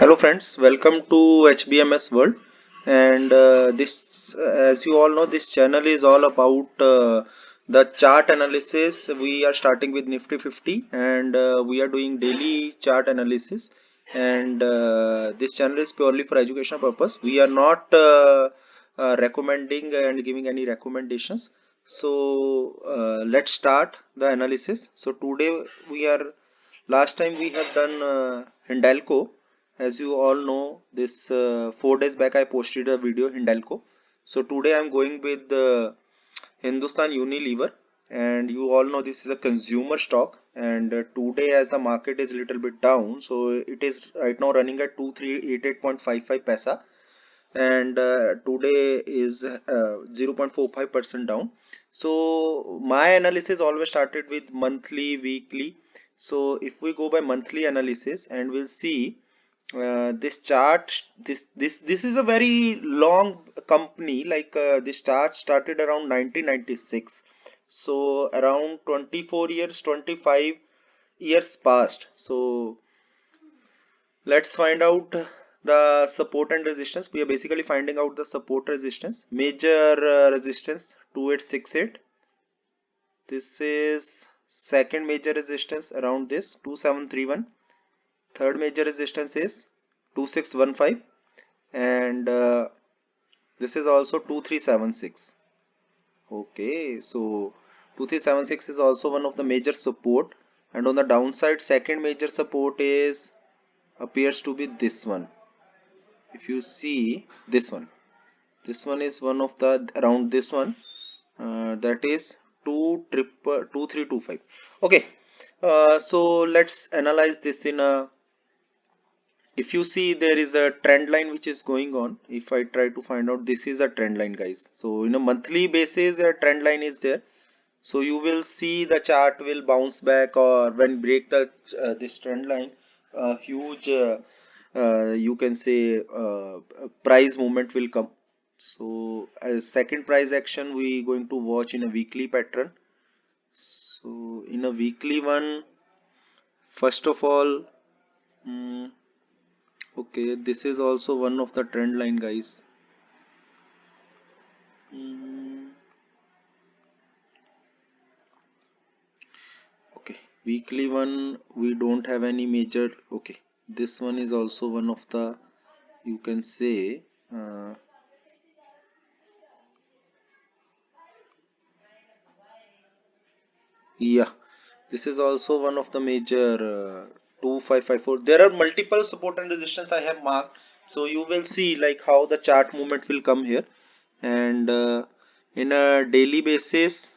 Hello friends, welcome to HBMS World. And as you all know, this channel is all about the chart analysis. We are starting with Nifty 50 and we are doing daily chart analysis. And this channel is purely for educational purpose. We are not recommending and giving any recommendations. So let's start the analysis. So today last time we have done Hindalco. As you all know, this 4 days back I posted a video Hindalco. So today I'm going with Hindustan Unilever, and you all know this is a consumer stock. And today, as the market is little bit down, so it is right now running at 2388.55 paisa, and today is 0.45% down. So my analysis always started with monthly, weekly. So if we go by monthly analysis, and we'll see this chart, this is a very long company. Like this chart started around 1996, so around 24 years, 25 years passed. So let's find out the support and resistance. We are basically finding out the support resistance. Major resistance 2868. This is second major resistance around this 2731. Third major resistance is 2615, and this is also 2376. Okay, so 2376 is also one of the major support, and on the downside, second major support is appears to be this one. If you see this one is one of the around this one, that is 2325. Okay, so let's analyze this in a. If you see, there is a trend line which is going on. If I try to find out, this is a trend line, guys. So in a monthly basis, a trend line is there. So you will see the chart will bounce back, or when break the this trend line, a huge you can say price movement will come. So as second price action, we going to watch in a weekly pattern. So in a weekly one, first of all, mm, okay, this is also one of the trend line, guys. Mm, okay, weekly one we don't have any major. Okay, this one is also one of the, you can say, yeah, this is also one of the major 2554. There are multiple support and resistance I have marked. So you will see like how the chart movement will come here. And in a daily basis,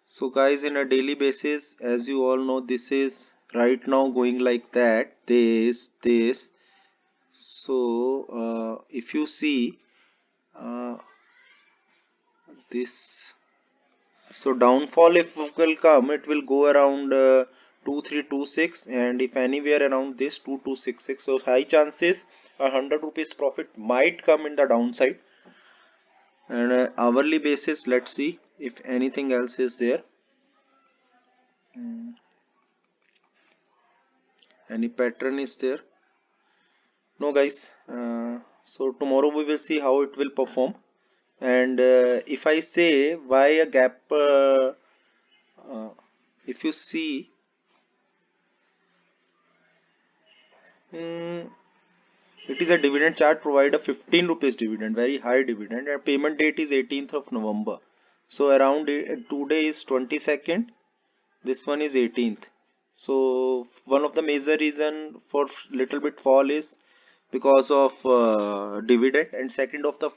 so guys, in a daily basis, as you all know, this is right now going like that, this. So if you see uh, this, so downfall if will come, it will go around 2326, and if anywhere around this 2266. So high chances 100 rupees profit might come in the downside. And hourly basis, let's see if anything else is there. Any pattern is there? No, guys. So tomorrow we will see how it will perform. And if I say why a gap, uh, if you see, mm, it is a dividend chart, provide a 15 rupees dividend, very high dividend, and payment date is 18th of November. So around today is 22nd, this one is 18th. So one of the major reason for little bit fall is because of dividend, and second of the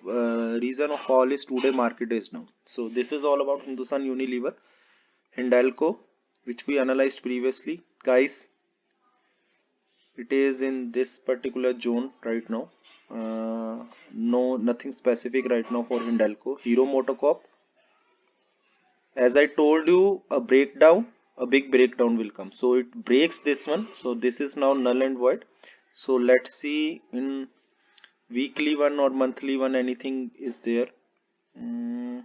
reason of fall is today market is down. So this is all about Hindustan Unilever, Hindalco, which we analyzed previously, guys. It is in this particular zone right now. No, nothing specific right now for Hindalco. Hero Motocorp, as I told you, a big breakdown will come. So it breaks this one. So this is now null and void. So let's see in weekly one or monthly one, anything is there. Mm,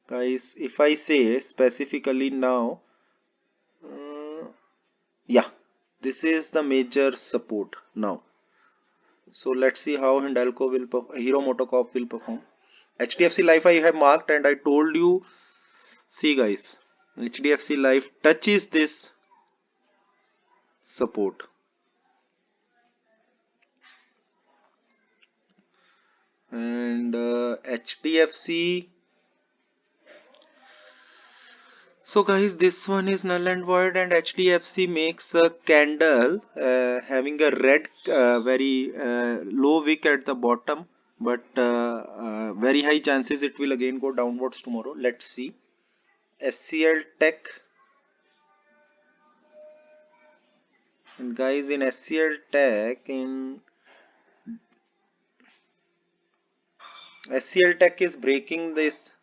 guys, if I say specifically now, uh, yeah, This is the major support now. So let's see how Hindalco will Hero MotoCorp will perform. HDFC Life I have marked, and I told you, see guys, HDFC Life touches this support. And HDFC, so guys, this one is null and void, and HDFC makes a candle having a red very low wick at the bottom, but very high chances it will again go downwards tomorrow. Let's see. SCL Tech, and guys, in SCL Tech, SCL Tech is breaking this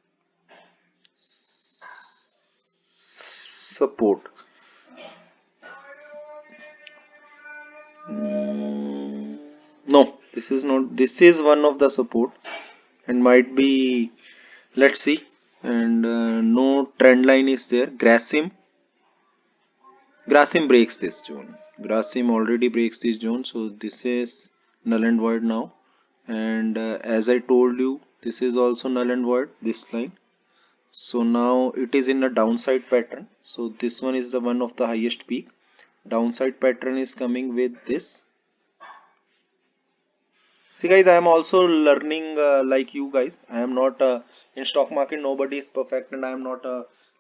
support. No, this is not. This is one of the support, and might be. Let's see. And no trend line is there. Grasim breaks this zone. Grasim already breaks this zone, so this is null and void now. And as I told you, this is also null and void, this line. So now it is in a downside pattern. So this one is the one of the highest peak. Downside pattern is coming with this. See guys, I am also learning like you guys. I am not in stock market. Nobody is perfect, and I am not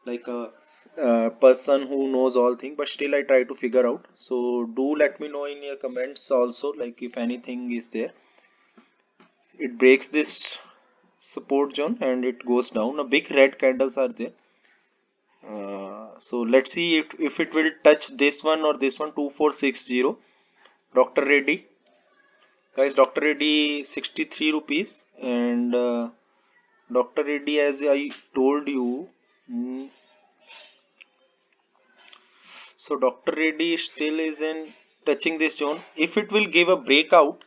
like a person who knows all things. But still, I try to figure out. So do let me know in your comments also, like if anything is there. It breaks this support zone and it goes down. A big red candles are there. So let's see if it will touch this one or this one. 2460. Dr. Reddy. Guys, Dr. Reddy 63 rupees, and Dr. Reddy, as I told you, so Dr. Reddy still is in touching this zone. If it will give a breakout,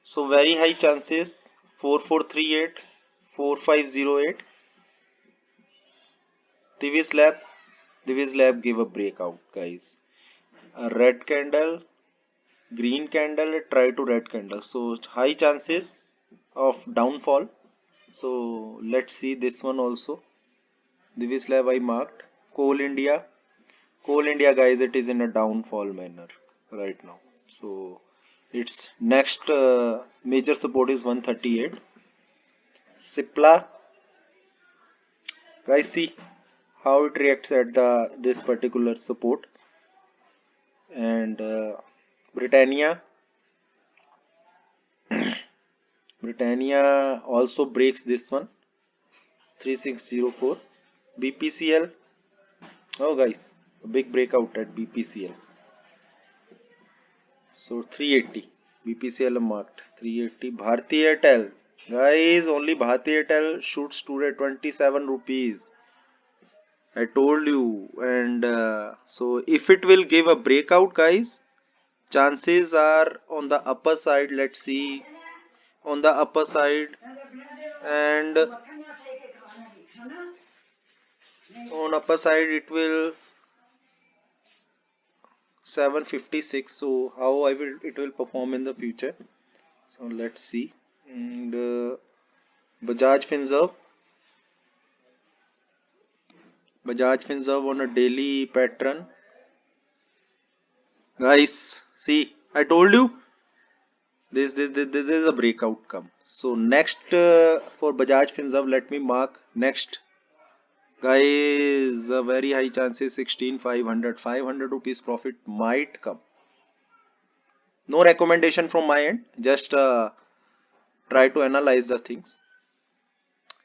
so very high chances 4438, 4508. Divi's Lab gave a breakout, guys. A red candle, green candle, try to red candle. So high chances of downfall. So let's see this one also. Divi's Lab I marked. Coal India. Coal India, guys, it is in a downfall manner right now. So its next major support is 138. Cipla, guys, see how it reacts at the this particular support. And Britannia also breaks this one, 3604. BPCL, oh guys, a big breakout at BPCL. So 380, BPCL marked 380. Bharti Airtel, guys, only Bharti Airtel shoots today 27 rupees. I told you. And so if it will give a breakout, guys, chances are on the upper side. Let's see, on the upper side, and on upper side it will 756. So how it will perform in the future? So let's see. And Bajaj Finserv on a daily pattern, guys. See, I told you, this is a breakout come. So next for Bajaj Finserv, let me mark next, guys. A very high chances 16,500, 500 rupees profit might come. No recommendation from my end, just try to analyze the things.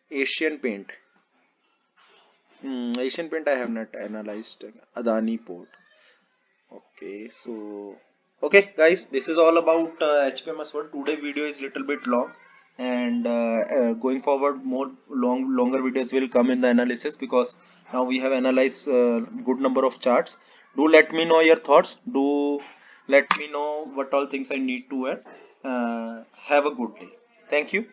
Asian Paint. Asian Paint I have not analyzed. Adani Port. Okay, so okay guys, this is all about HPMS World. Today video is little bit long, and going forward more longer videos will come in the analysis, because now we have analyzed good number of charts. Do let me know your thoughts. Do let me know what all things I need to add. Have a good day. Thank you.